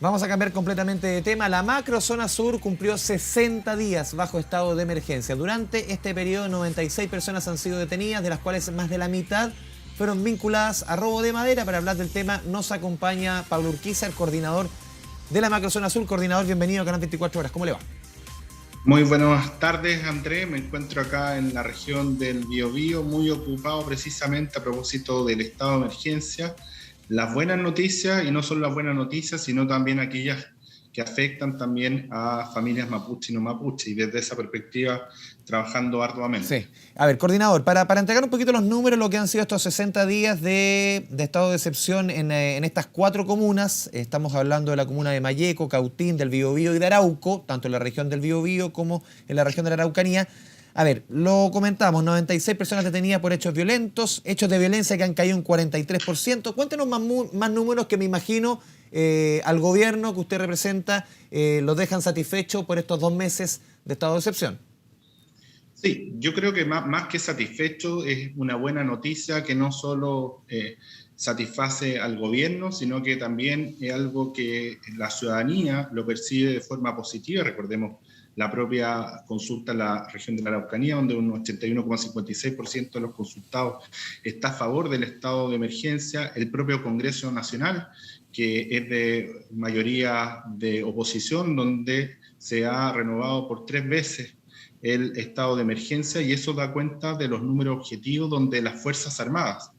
Vamos a cambiar completamente de tema. La macrozona sur cumplió 60 días bajo estado de emergencia. Durante este periodo, 96 personas han sido detenidas, de las cuales más de la mitad fueron vinculadas a robo de madera. Para hablar del tema nos acompaña Pablo Urquiza, el coordinador de la macrozona sur. Coordinador, bienvenido a Canal 24 Horas. ¿Cómo le va? Muy buenas tardes, Andrés. Me encuentro acá en la región del Biobío, muy ocupado precisamente a propósito del estado de emergencia. Las buenas noticias, y no solo las buenas noticias, sino también aquellas que afectan también a familias mapuche y no mapuche, y desde esa perspectiva trabajando arduamente. Sí. A ver, coordinador, para entregar un poquito los números, lo que han sido estos 60 días de estado de excepción en estas 4 comunas. Estamos hablando de la comuna de Malleco, Cautín, del Biobío y de Arauco, tanto en la región del Biobío como en la región de la Araucanía. A ver, lo comentamos, 96 personas detenidas por hechos violentos, hechos de violencia que han caído un 43%. Cuéntenos más números que me imagino al gobierno que usted representa los dejan satisfechos por estos 2 meses de estado de excepción. Sí, yo creo que más que satisfecho es una buena noticia que no solo satisface al gobierno, sino que también es algo que la ciudadanía lo percibe de forma positiva. Recordemos la propia consulta en la región de la Araucanía, donde un 81,56% de los consultados está a favor del estado de emergencia. El propio Congreso Nacional, que es de mayoría de oposición, donde se ha renovado por 3 veces el estado de emergencia, y eso da cuenta de los números objetivos donde las Fuerzas Armadas,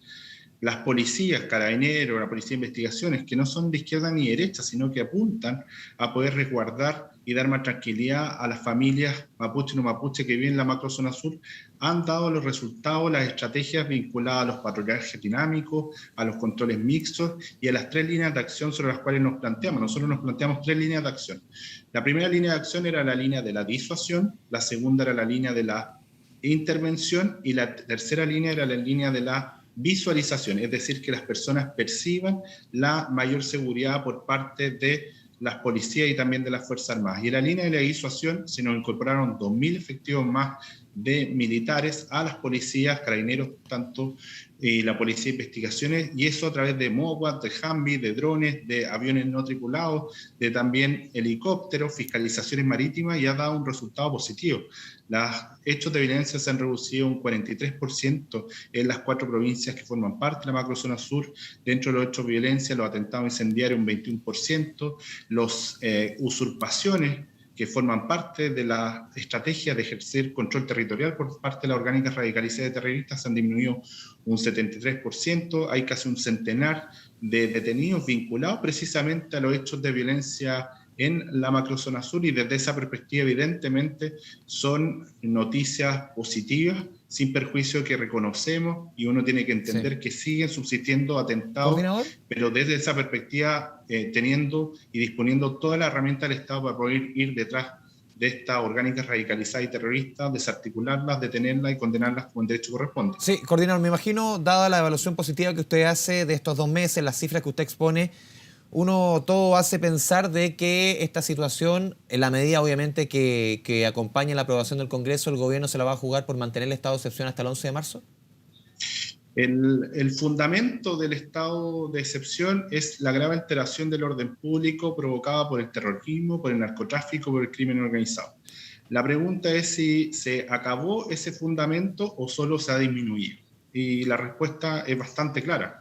las policías, carabineros, la policía de investigaciones, que no son de izquierda ni derecha, sino que apuntan a poder resguardar y dar más tranquilidad a las familias mapuche y no mapuche que viven en la macrozona sur, han dado los resultados, las estrategias vinculadas a los patrullajes dinámicos, a los controles mixtos y a las 3 líneas de acción sobre las cuales nos planteamos. Nosotros nos planteamos 3 líneas de acción. La primera línea de acción era la línea de la disuasión, la segunda era la línea de la intervención y la tercera línea era la línea de la visualización, es decir, que las personas perciban la mayor seguridad por parte de las policías y también de las Fuerzas Armadas. Y en la línea de la disuasión se nos incorporaron 2.000 efectivos más de militares a las policías, carabineros, tanto la policía de investigaciones, y eso a través de MOWAT, de Humvee, de drones, de aviones no tripulados, de también helicópteros, fiscalizaciones marítimas, y ha dado un resultado positivo. Los hechos de violencia se han reducido un 43% en las 4 provincias que forman parte de la macrozona sur. Dentro de los hechos de violencia, los atentados incendiarios un 21%, los usurpaciones que forman parte de la estrategia de ejercer control territorial por parte de las orgánicas radicalizadas de terroristas se han disminuido un 73%, hay casi un centenar de detenidos vinculados precisamente a los hechos de violencia en la macrozona sur, y desde esa perspectiva evidentemente son noticias positivas, sin perjuicio que reconocemos, y uno tiene que entender que siguen subsistiendo atentados, ¿Coordinador? pero desde esa perspectiva teniendo y disponiendo toda la herramienta del Estado para poder ir detrás de estas orgánicas radicalizadas y terroristas, desarticularlas, detenerlas y condenarlas como en derecho corresponde. Sí, coordinador, me imagino, dada la evaluación positiva que usted hace de estos 2 meses, las cifras que usted expone, uno todo hace pensar de que esta situación, en la medida obviamente que acompañe la aprobación del Congreso, el gobierno se la va a jugar por mantener el estado de excepción hasta el 11 de marzo. El fundamento del estado de excepción es la grave alteración del orden público provocada por el terrorismo, por el narcotráfico, por el crimen organizado. La pregunta es si se acabó ese fundamento o solo se ha disminuido. Y la respuesta es bastante clara.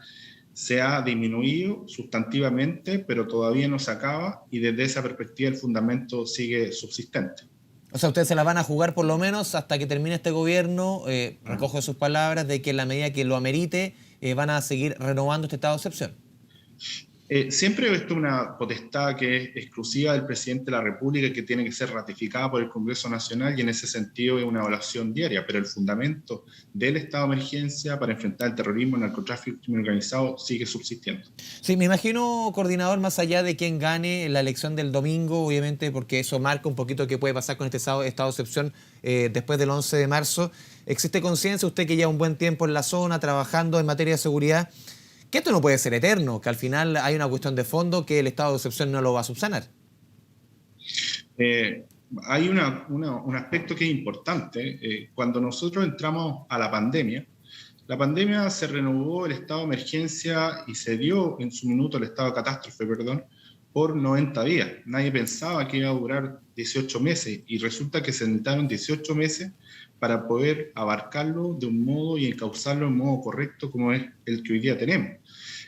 Se ha disminuido sustantivamente, pero todavía no se acaba, y desde esa perspectiva el fundamento sigue subsistente. O sea, ustedes se la van a jugar por lo menos hasta que termine este gobierno, recojo de sus palabras, de que en la medida que lo amerite, van a seguir renovando este estado de excepción. Siempre esto es una potestad que es exclusiva del presidente de la República y que tiene que ser ratificada por el Congreso Nacional, y en ese sentido es una evaluación diaria, pero el fundamento del estado de emergencia para enfrentar el terrorismo, el narcotráfico y el crimen organizado sigue subsistiendo. Sí, me imagino, coordinador, más allá de quién gane la elección del domingo, obviamente, porque eso marca un poquito qué puede pasar con este estado de excepción después del 11 de marzo. ¿Existe conciencia, usted que lleva un buen tiempo en la zona trabajando en materia de seguridad, que esto no puede ser eterno, que al final hay una cuestión de fondo que el estado de excepción no lo va a subsanar? Hay un aspecto que es importante. Cuando nosotros entramos a la pandemia se renovó el estado de emergencia y se dio en su minuto el estado de catástrofe, perdón, por 90 días. Nadie pensaba que iba a durar 18 meses y resulta que se necesitaron 18 meses para poder abarcarlo de un modo y encauzarlo en modo correcto como es el que hoy día tenemos.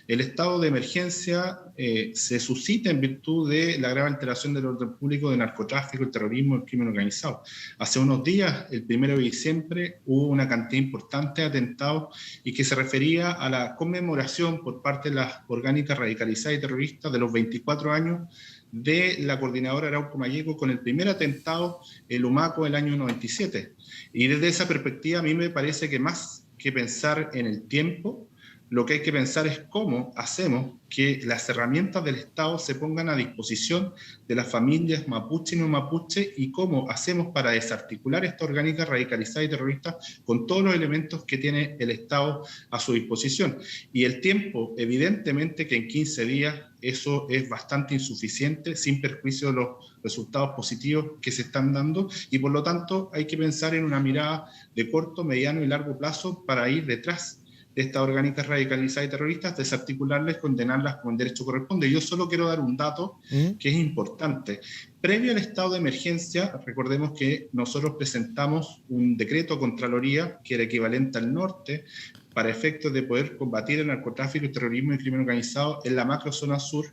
El estado de emergencia se suscita en virtud de la grave alteración del orden público, de narcotráfico, el terrorismo, el crimen organizado. Hace unos días, el 1 de diciembre, hubo una cantidad importante de atentados y que se refería a la conmemoración por parte de las orgánicas radicalizadas y terroristas de los 24 años de la coordinadora Arauco Mayeco con el primer atentado, el Humaco, del año 97. Y desde esa perspectiva a mí me parece que más que pensar en el tiempo, lo que hay que pensar es cómo hacemos que las herramientas del Estado se pongan a disposición de las familias mapuche y no mapuche y cómo hacemos para desarticular esta orgánica radicalizada y terrorista con todos los elementos que tiene el Estado a su disposición. Y el tiempo, evidentemente que en 15 días eso es bastante insuficiente, sin perjuicio de los resultados positivos que se están dando, y por lo tanto hay que pensar en una mirada de corto, mediano y largo plazo para ir detrás de estas orgánicas radicalizadas y terroristas, desarticularlas, condenarlas como el derecho corresponde. Yo solo quiero dar un dato que es importante. Previo al estado de emergencia, recordemos que nosotros presentamos un decreto a Contraloría que era equivalente al norte para efectos de poder combatir el narcotráfico, el terrorismo y el crimen organizado en la macrozona sur,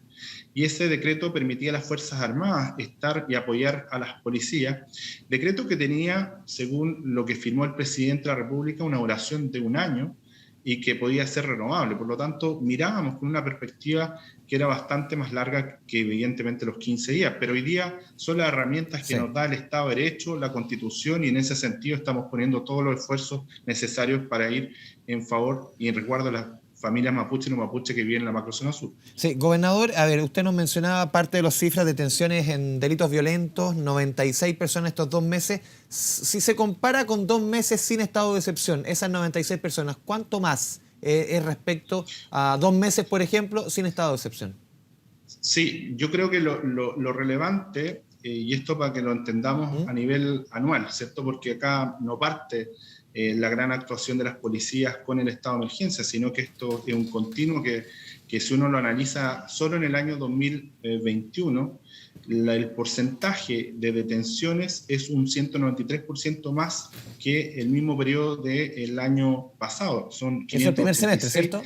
y ese decreto permitía a las Fuerzas Armadas estar y apoyar a las policías, decreto que tenía, según lo que firmó el presidente de la República, una duración de 1 año, y que podía ser renovable. Por lo tanto, mirábamos con una perspectiva que era bastante más larga que evidentemente los 15 días, pero hoy día son las herramientas que nos da el Estado de Derecho, la Constitución, y en ese sentido estamos poniendo todos los esfuerzos necesarios para ir en favor y en resguardo de las familias mapuche y no mapuche que viven en la macrozona sur. Sí, gobernador, a ver, usted nos mencionaba parte de las cifras de detenciones en delitos violentos, 96 personas estos 2 meses. Si se compara con 2 meses sin estado de excepción, esas 96 personas, ¿cuánto más es respecto a 2 meses, por ejemplo, sin estado de excepción? Sí, yo creo que lo relevante, y esto para que lo entendamos a nivel anual, ¿cierto? Porque acá no parte la gran actuación de las policías con el estado de emergencia, sino que esto es un continuo que si uno lo analiza solo en el año 2021, el porcentaje de detenciones es un 193% más que el mismo periodo del año pasado. Son 586. Es el primer semestre, ¿cierto?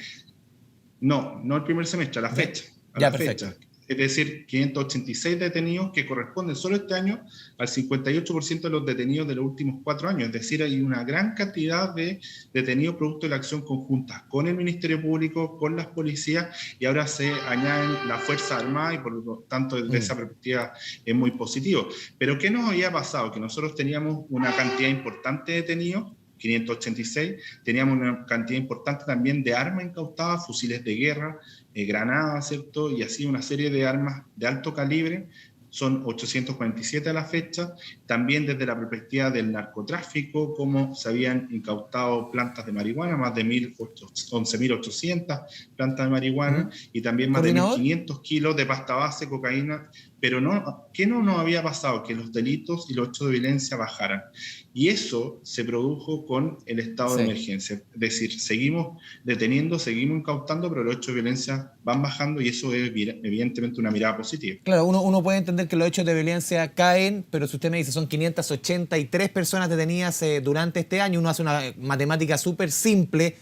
No, no el primer semestre, a la fecha. A ya, la perfecto. fecha. Es decir, 586 detenidos que corresponden solo este año al 58% de los detenidos de los últimos 4 años. Es decir, hay una gran cantidad de detenidos producto de la acción conjunta con el Ministerio Público, con las policías, y ahora se añaden las Fuerzas Armadas y por lo tanto desde esa perspectiva es muy positivo. Pero ¿qué nos había pasado? Que nosotros teníamos una cantidad importante de detenidos, 586, teníamos una cantidad importante también de armas incautadas, fusiles de guerra, granadas, ¿cierto? Y así una serie de armas de alto calibre, son 847 a la fecha. También desde la perspectiva del narcotráfico, como se habían incautado plantas de marihuana, más de 11.800 plantas de marihuana, y también más de 1.500 kilos de pasta base, cocaína. Pero no, ¿qué no nos había pasado? Que los delitos y los hechos de violencia bajaran. Y eso se produjo con el estado de emergencia. Es decir, seguimos deteniendo, seguimos incautando, pero los hechos de violencia van bajando, y eso es evidentemente una mirada positiva. Claro, uno puede entender que los hechos de violencia caen, pero si usted me dice son 583 personas detenidas durante este año, uno hace una matemática súper simple,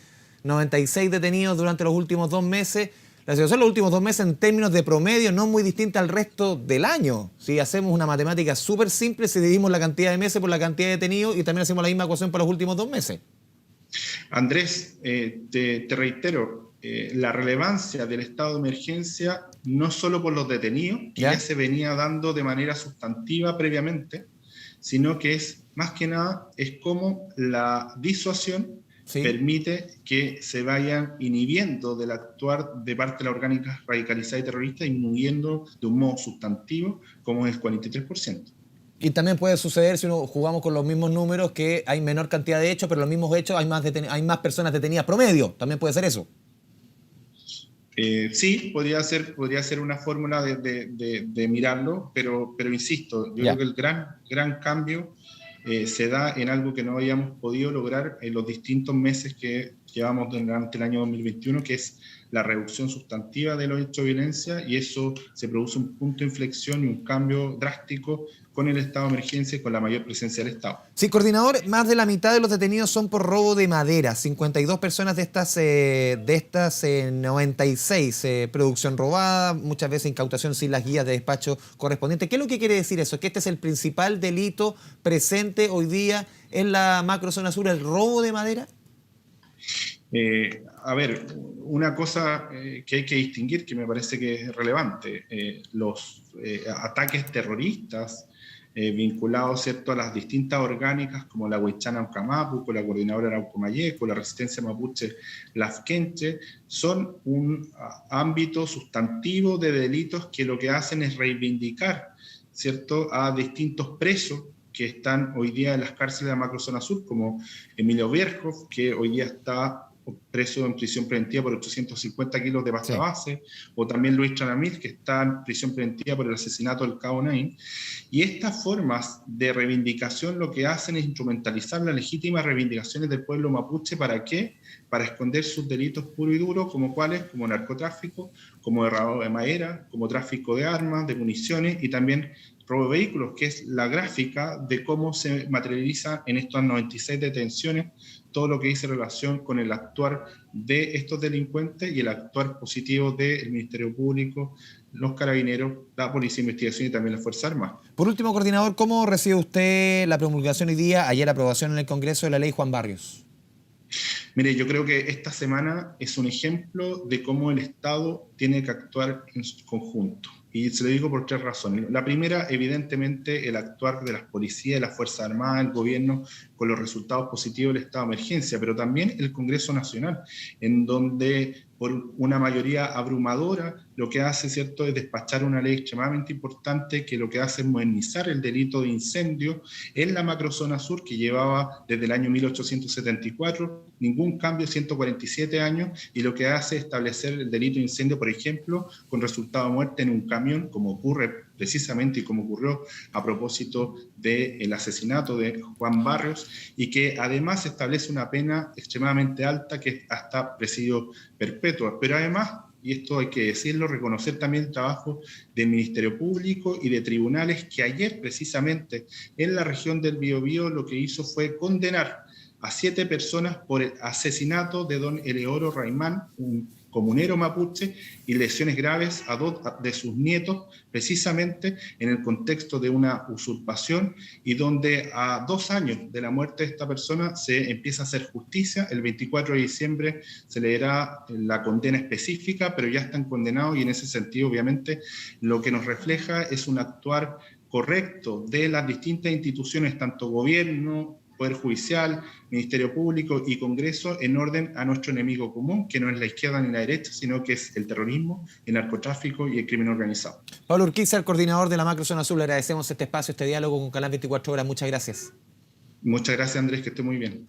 96 detenidos durante los últimos 2 meses. La situación de los últimos 2 meses en términos de promedio no es muy distinta al resto del año. Si hacemos una matemática súper simple, si dividimos la cantidad de meses por la cantidad de detenidos y también hacemos la misma ecuación para los últimos 2 meses. Andrés, te reitero, la relevancia del estado de emergencia no solo por los detenidos, que ya se venía dando de manera sustantiva previamente, sino que es más que nada es cómo la disuasión permite que se vayan inhibiendo del actuar de parte de la orgánica radicalizada y terrorista, disminuyendo de un modo sustantivo, como es el 43%. Y también puede suceder, si uno jugamos con los mismos números, que hay menor cantidad de hechos, pero los mismos hechos hay más personas detenidas promedio. También puede ser eso. Sí, podría ser una fórmula de mirarlo, pero insisto, yo creo que el gran cambio se da en algo que no habíamos podido lograr en los distintos meses que llevamos durante el año 2021, que es la reducción sustantiva de los hechos de violencia, y eso se produce un punto de inflexión y un cambio drástico con el estado de emergencia y con la mayor presencia del Estado. Sí, coordinador, más de la mitad de los detenidos son por robo de madera. 52 personas de estas 96, producción robada, muchas veces incautación sin las guías de despacho correspondientes. ¿Qué es lo que quiere decir eso? ¿Que este es el principal delito presente hoy día en la macrozona sur, el robo de madera? A ver, una cosa que hay que distinguir, que me parece que es relevante, los ataques terroristas vinculados, ¿cierto?, a las distintas orgánicas como la Huaychana Ucamapu, la Coordinadora Arauco Mayeco, la Resistencia Mapuche Lafkenche, son un ámbito sustantivo de delitos que lo que hacen es reivindicar, ¿cierto?, a distintos presos que están hoy día en las cárceles de la macrozona sur, como Emilio Berhoff, que hoy día está preso en prisión preventiva por 850 kilos de pasta base, o también Luis Tranamil, que está en prisión preventiva por el asesinato del Cabo Naín. Y estas formas de reivindicación lo que hacen es instrumentalizar las legítimas reivindicaciones del pueblo mapuche. ¿Para qué? Para esconder sus delitos puros y duros, como cuáles, como narcotráfico, como derrabado de madera, como tráfico de armas, de municiones, y también robo de vehículos, que es la gráfica de cómo se materializa en estas 96 detenciones todo lo que dice relación con el actuar de estos delincuentes y el actuar positivo del Ministerio Público, los carabineros, la Policía de Investigación y también las Fuerzas Armadas. Por último, coordinador, ¿cómo recibe usted la promulgación hoy día, ayer aprobación en el Congreso de la ley Juan Barrios? Mire, yo creo que esta semana es un ejemplo de cómo el Estado tiene que actuar en conjunto. Y se lo digo por 3 razones. La primera, evidentemente, el actuar de las policías, de las Fuerzas Armadas, el gobierno, con los resultados positivos del estado de emergencia, pero también el Congreso Nacional, en donde por una mayoría abrumadora lo que hace, ¿cierto?, es despachar una ley extremadamente importante que lo que hace es modernizar el delito de incendio en la macrozona sur, que llevaba desde el año 1874 ningún cambio, 147 años, y lo que hace es establecer el delito de incendio, por ejemplo, con resultado de muerte en un camión, como ocurre precisamente y como ocurrió a propósito del asesinato de Juan Barrios, y que además establece una pena extremadamente alta, que es hasta presidio perpetua. Pero además, y esto hay que decirlo, reconocer también el trabajo del Ministerio Público y de tribunales, que ayer precisamente en la región del Biobío lo que hizo fue condenar a 7 personas por el asesinato de don Eleodoro Raimán, un comunero mapuche, y lesiones graves a 2 de sus nietos, precisamente en el contexto de una usurpación, y donde a 2 años de la muerte de esta persona se empieza a hacer justicia. El 24 de diciembre se le dará la condena específica, pero ya están condenados, y en ese sentido, obviamente, lo que nos refleja es un actuar correcto de las distintas instituciones, tanto gobierno, Poder Judicial, Ministerio Público y Congreso, en orden a nuestro enemigo común, que no es la izquierda ni la derecha, sino que es el terrorismo, el narcotráfico y el crimen organizado. Pablo Urquiza, el coordinador de la Macrozona Sur, le agradecemos este espacio, este diálogo con Canal 24 Horas. Muchas gracias. Muchas gracias, Andrés, que esté muy bien.